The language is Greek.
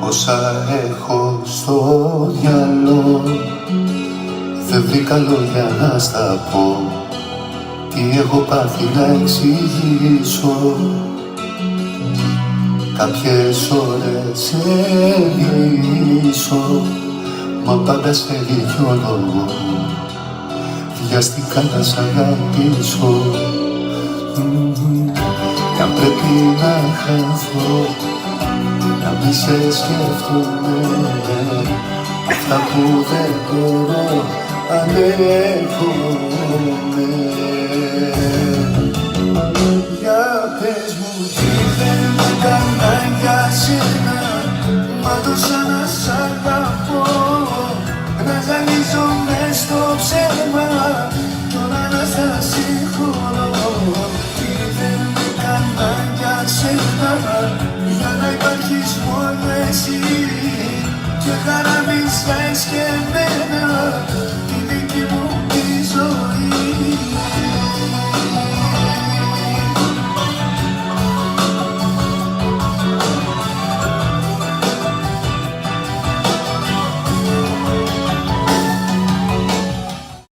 Όσα έχω στο μυαλό δεν βρήκα λόγια να στα πω. Τι έχω πάθει να εξηγήσω. Κάποιες ώρες ελπίσω, μα πάντα σε ίδιο λόγο. Βιαστικά να σ' αγαπήσω. Κι αν πρέπει να χαθώ, να μη σε σκέφτομαι, αυτά που δεν μπορώ ανέχομαι. Για πες μου τι δεν έκανα για σένα, μάτωσα να σ' αγαπώ. Να ζαλίζω μες στο ψέμα, τώρα να στα συγχωρώ. Τι δεν έκανα για σένα, για να υπάρχεις μόνο εσύ, και χαρά μη σβές και